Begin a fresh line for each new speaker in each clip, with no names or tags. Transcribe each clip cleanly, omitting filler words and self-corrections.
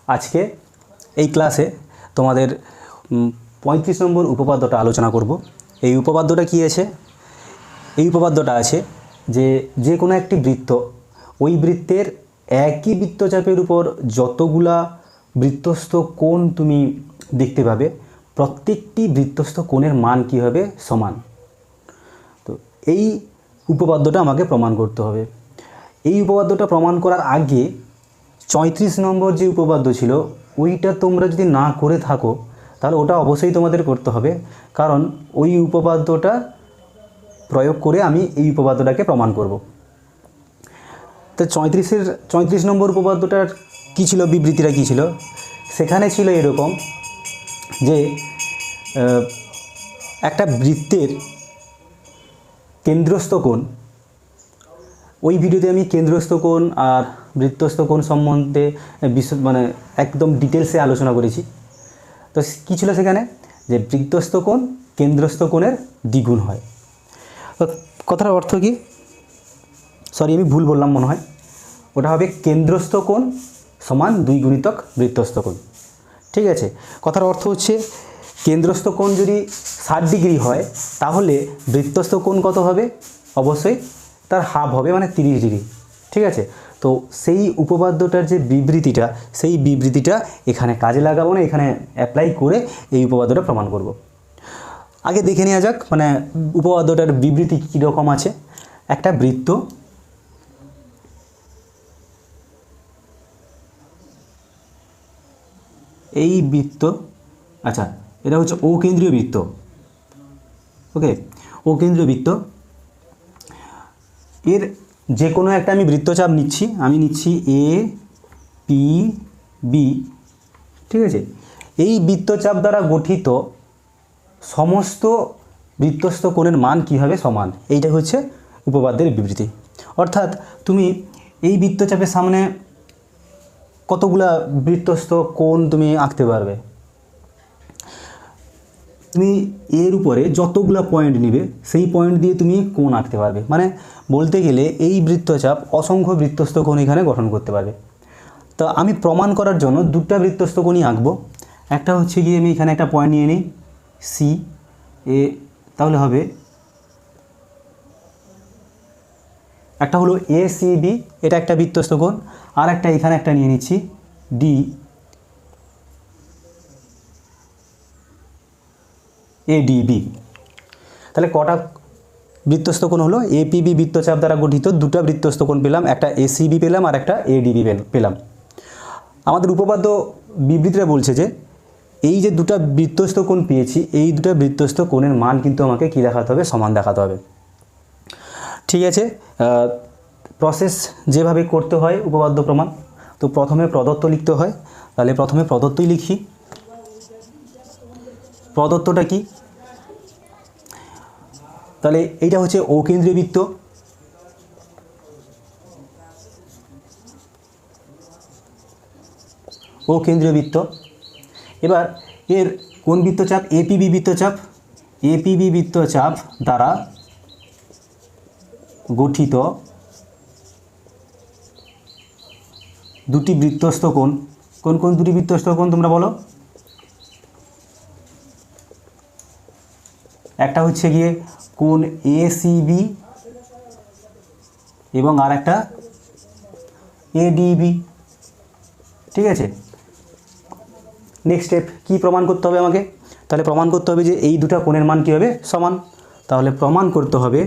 আজকে এই ক্লাসে তোমাদের 35 নম্বর উপপাদ্যটা আলোচনা করব। এই উপপাদ্যটা কি আছে? এই উপপাদ্যটা আছে যে কোনো একটি বৃত্ত, ওই বৃত্তের একই বৃত্তচাপের উপর যতগুলা বৃত্তস্থ কোণ তুমি দেখতে পাবে, প্রত্যেকটি বৃত্তস্থ কোণের মান কী হবে? সমান। তো এই উপপাদ্যটা আমাকে প্রমাণ করতে হবে। এই উপপাদ্যটা প্রমাণ করার আগে 34 নম্বর যে উপপাদ্য ছিল, ওইটা তোমরা যদি না করে থাকো তাহলে ওটা অবশ্যই তোমাদের করতে হবে, কারণ ওই উপপাদ্যটা প্রয়োগ করে আমি এই উপপাদ্যটাকে প্রমাণ করব। তো 34 নম্বর উপপাদ্যটার কী ছিল, বিবৃতিটা কী ছিল? সেখানে ছিল এরকম যে একটা বৃত্তের কেন্দ্রস্থ কোণ, ওই ভিডিওতে আমি কেন্দ্রস্থ কোণ আর বৃত্তস্থ কোণ সম্বন্ধে একদম ডিটেলসে আলোচনা করেছি। তো কী ছিল সেখানে? যে বৃত্তস্থ কোণ কেন্দ্রস্থ কোণের দ্বিগুণ হয়। তো কথার অর্থ কি? সরি, আমি ভুল বললাম মনে হয়। ওটা হবে কেন্দ্রস্থ কোণ সমান 2 গুণিতক বৃত্তস্থ কোণ। ঠিক আছে? কথার অর্থ হচ্ছে কেন্দ্রস্থ কোণ যদি 60 ডিগ্রি হয়, তাহলে বৃত্তস্থ কোণ কত হবে? অবশ্যই তার হাফ হবে, মানে 30 ডিগ্রি। ঠিক আছে? তো সেই উপপাদ্যটার যে বিবৃতিটা, সেই বিবৃতিটা এখানে কাজে লাগাবো না, এখানে অ্যাপ্লাই করে এই উপপাদ্যটা প্রমাণ করব। আগে দেখে নেওয়া যাক উপপাদ্যটার বিবৃতি কীরকম আছে। একটা বৃত্ত, এই বৃত্ত, আচ্ছা এটা হচ্ছে অকেন্দ্রীয় বৃত্ত। ওকে, অকেন্দ্রীয় বৃত্ত, এর যে কোনো একটা আমি বৃত্তচাপ নিচ্ছি, আমি নিচ্ছি এ পি বি। ঠিক আছে? এই বৃত্তচাপ দ্বারা গঠিত সমস্ত বৃত্তস্থ কোণের মান কী হবে? সমান। এইটা হচ্ছে উপপাদ্যের বিবৃতি। অর্থাৎ তুমি এই বৃত্তচাপের সামনে কতগুলা বৃত্তস্থ কোণ তুমি আঁকতে পারবে? তুমি এর উপরে যতগুলো পয়েন্ট নিবে, সেই পয়েন্ট দিয়ে তুমি কোণ আঁকতে পারবে। মানে বলতে গেলে এই বৃত্তচাপ অসংখ্য বৃত্তস্থ কোণ এখানে গঠন করতে পারবে। তো আমি প্রমাণ করার জন্য দুটো বৃত্তস্থ কোণই আঁকবো। একটা হচ্ছে গিয়ে আমি এখানে একটা পয়েন্ট নিয়ে নিই সি এ, তাহলে হবে একটা হলো এ সি বি, এটা একটা বৃত্তস্থ কোণ। আর একটা এখানে একটা নিয়ে নিচ্ছি ডি এডিবি। তাহলে কটা বৃত্তস্থ কোণ হলো? এপিবি বৃত্তচাপ দ্বারা গঠিত দুটো বৃত্তস্থ কোণ পেলাম, একটা এসিবি পেলাম আর একটা এডিবি পেলাম। আমাদের উপপাদ্য বিবৃতিটা বলছে যে এই যে দুটো বৃত্তস্থ কোণ পেয়েছি, এই দুটো বৃত্তস্থ কোণের মান কিন্তু আমাকে কী দেখাতে হবে? সমান দেখাতে হবে। ঠিক আছে? প্রসেস যেভাবে করতে হয় উপপাদ্য প্রমাণ, তো প্রথমে প্রদত্ত লিখতে হয়। তাহলে প্রথমে প্রদত্তই লিখি। প্রদত্তটা কি? তাহলে এইটা হচ্ছে অকেন্দ্রীয় বৃত্ত। অকেন্দ্রীয় বৃত্ত। এবার এর কোন বৃত্তচাপ? এপিবি বৃত্তচাপ। এপিবি বৃত্তচাপ দ্বারা গঠিত দুটি বৃত্তস্থ কোণ। কোন কোন দুটি বৃত্তস্থ কোণ তোমরা বলো? একটা হচ্ছে গিয়ে কোণ এসিবি এবং আর একটা এডিবি। ঠিক আছে? নেক্সট স্টেপ কি প্রমাণ করতে হবে আমাকে? তাহলে প্রমাণ করতে হবে যে এই দুটো কোণের মান কী হবে? সমান। তাহলে প্রমাণ করতে হবে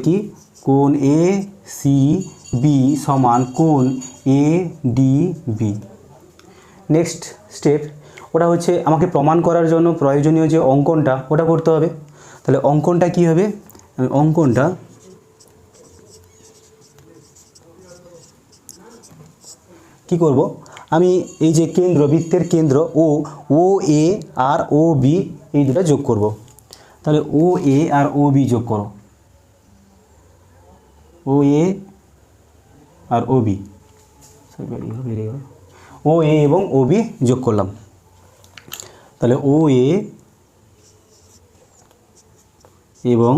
কি কোণ এ সি বি সমান কোণ A D B. Next step ওটা হচ্ছে আমাকে প্রমাণ করার জন্য প্রয়োজনীয় যে অঙ্কনটা, ওটা করতে হবে। তাহলে অঙ্কনটা কি হবে? অঙ্কনটা কি করব? আমি এই যে কেন্দ্র, বৃত্তের কেন্দ্র ও এ আর ও বি, এই দুটো যোগ করব। তাহলে ও এ আর ও বি যোগ করো। ও এ আর ও বি, ও এ এবং ও বি যোগ করলাম। তাহলে ও এ এবং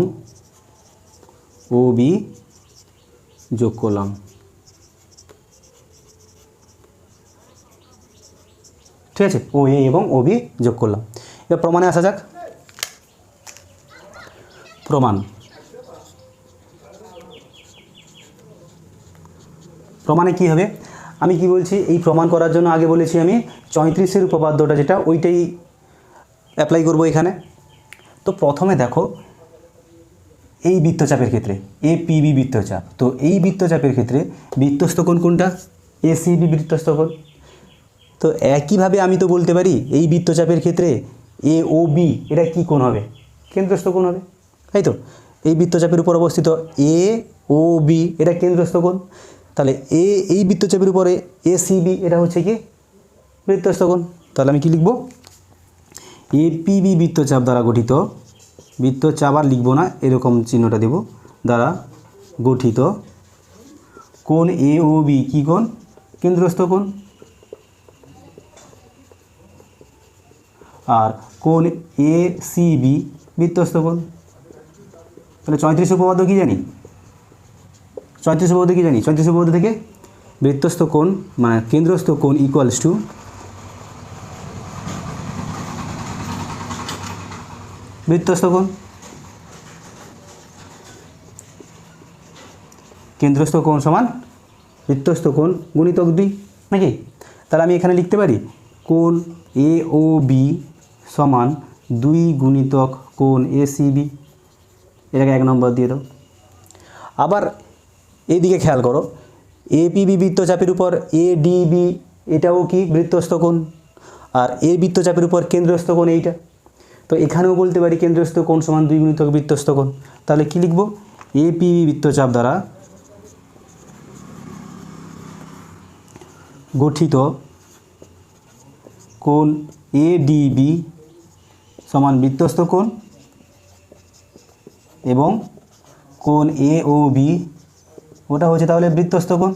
ও বি যোগ করলাম। ঠিক আছে, ও এ এবং ও বি যোগ করলাম। এবার প্রমাণে আসা যাক। প্রমাণে কি হবে, আমি কি বলছি, এই প্রমাণ করার জন্য আগে বলেছি আমি 34-এর উপপাদ্যটা যেটা ওইটাই অ্যাপ্লাই করব এখানে। তো প্রথমে দেখো, এই বৃত্তচাপের ক্ষেত্রে এপিবি বৃত্তচাপ, তো এই বৃত্তচাপের ক্ষেত্রে বৃত্তস্থ কোণ কোনটা? এসিবি বৃত্তস্থ কোণ। তো একইভাবে আমি তো বলতে পারি এই বৃত্তচাপের ক্ষেত্রে এ ও বি এটা কী কোণ হবে? কেন্দ্রস্থ কোণ হবে, তাই তো? এই বৃত্তচাপের উপর অবস্থিত এ ও বি এটা কেন্দ্রস্থ কোণ। তাহলে এই বৃত্তচাপের উপরে এসিবি এটা হচ্ছে কি বৃত্তস্থ কোণ। তাহলে আমি কি লিখব? এপিবি বৃত্তচাপ দ্বারা গঠিত, বৃত্তচাপ আর লিখব না, এরকম চিহ্নটা দেব, দ্বারা গঠিত কোণ এ ও বি কী কোণ? কেন্দ্রস্থ কোণ। আর কোণ এ সি বি বৃত্তস্থ কোণ। তাহলে 34 উপপাদ্য কী জানি? 34 উপপাদ্য কী জানি? 34 উপপাদ্য থেকে বৃত্তস্থ কোণ মানে কেন্দ্রস্থ কোণ ইকুয়ালস টু বৃত্তস্থ কোণ। কেন্দ্রস্থ কোণ সমান বৃত্তস্থ কোণ গুণিতক 2, নাকি? তাহলে আমি এখানে লিখতে পারি কোণ এ ও বি সমান 2 গুণিতক কোণ এ সি বি, এটাকে 1 নম্বর দিয়ে দাও। আবার এইদিকে খেয়াল করো, এপিবি বৃত্তচাপের উপর এডিবি এটাও কি বৃত্তস্থ কোণ, আর এ বৃত্তচাপের উপর কেন্দ্রস্থ কোণ এইটা। তো এখানেও বলতে পারি কেন্দ্রস্থ কোণ সমান 2 গুণিতক বৃত্তস্থ কোণ। তাহলে কি লিখব? এপিবি বৃত্তচাপ দ্বারা গঠিত কোণ এডিবি সমান বৃত্তস্থ কোণ এবং কোণ এ ও বি ওটা হচ্ছে তাহলে বৃত্তস্থ কোণ।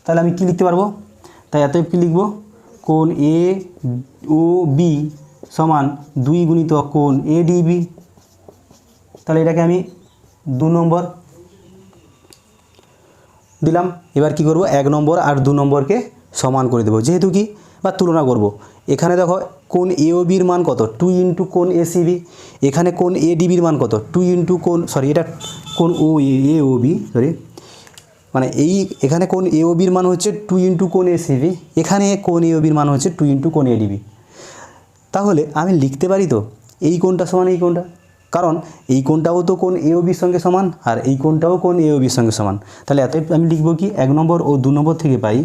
তাহলে আমি কি লিখতে পারবো? তাই এতএব কি লিখব? কোণ এ ও বি সমান 2 গুণিতক কোণ এডিবি। তাহলে এটাকে আমি 2 নম্বর দিলাম। এবার কি করব? 1 নম্বর আর 2 নম্বরকে সমান করে দেবো, যেহেতু কি বা তুলনা করব। এখানে দেখো কোণ এ ও বির মান কত? 2 ইন্টু কোণ এসিবি। এখানে কোণ এডিবির মান কত? 2 ইন্টু কোণ, সরি এটা কোণ ও এ ও বি, সরি মানে এখানে কোণ এ ও বির মান হচ্ছে 2 ইন্টু কোণ এসিবি, এখানে কোণ এ ও বির মান হচ্ছে 2 ইন্টু কোণ এডিবি। তাহলে আমি লিখতে পারি তো এই কোণটা সমান এই কোণটা, কারণ এই কোণটাও তো কোণ এ ও বির সঙ্গে সমান আর এই কোণটাও কোণ এ ও বির সঙ্গে সমান। তাহলে এতএব আমি লিখব কি 1 নম্বর ও 2 নম্বর থেকে পাই,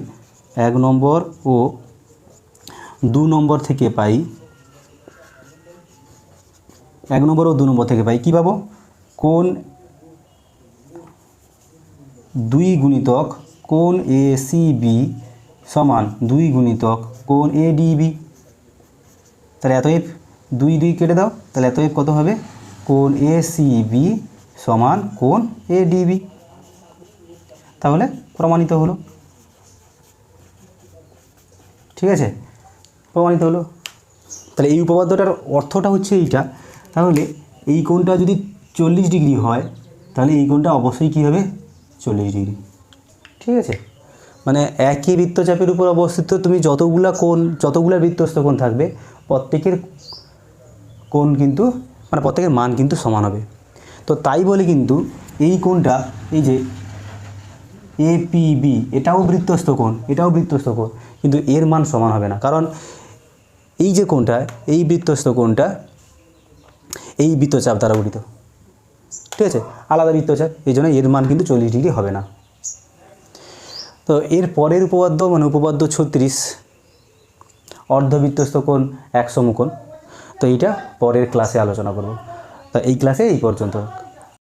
1 নম্বর ও 2 নম্বর থেকে পাই, 1 নম্বর ও 2 নম্বর থেকে পাই, কী পাবো? কোণ 2 গুণিতক কোণ এ সি বি সমান 2 গুণিতক কোণ এ ডিবি। তাহলে এতএব 2 2 কেটে দাও, তাহলে এতএব কত হবে? কোণ এ সি বি সমান কোণ এ ডিবি। তাহলে প্রমাণিত হলো। ঠিক আছে, প্রমাণিত হলো। তাহলে এই উপপাদ্যটার অর্থটা হচ্ছে এইটা। তাহলে এই কোণটা যদি 40 ডিগ্রি হয় তাহলে এই কোণটা অবশ্যই কী হবে? 40 ডিগ্রি। ঠিক আছে, মানে একই বৃত্তচাপের উপর অবস্থিত তুমি যতগুলা বৃত্তস্থ কোণ থাকবে প্রত্যেকের কোণ কিন্তু মানে প্রত্যেকের মান কিন্তু সমান হবে। তো তাই বলে কিন্তু এই কোণটা, এই যে এপিবি এটাও বৃত্তস্থ কোণ, এটাও বৃত্তস্থ কোণ, কিন্তু এর মান সমান হবে না, কারণ এই যে কোণটা, এই বৃত্তস্থ কোণটা এই বৃত্তচাপ দ্বারা গঠিত। ঠিক আছে, আলাদা বৃত্তচাপ, এই জন্য এর মান কিন্তু 40 ডিগ্রি হবে না। তো এর পরের উপপাদ্য মানে উপপাদ্য 36, অর্ধবৃত্তস্থ কোণ এক সমকোণ। তো এইটা পরের ক্লাসে আলোচনা করব। তো এই ক্লাসে এই পর্যন্ত।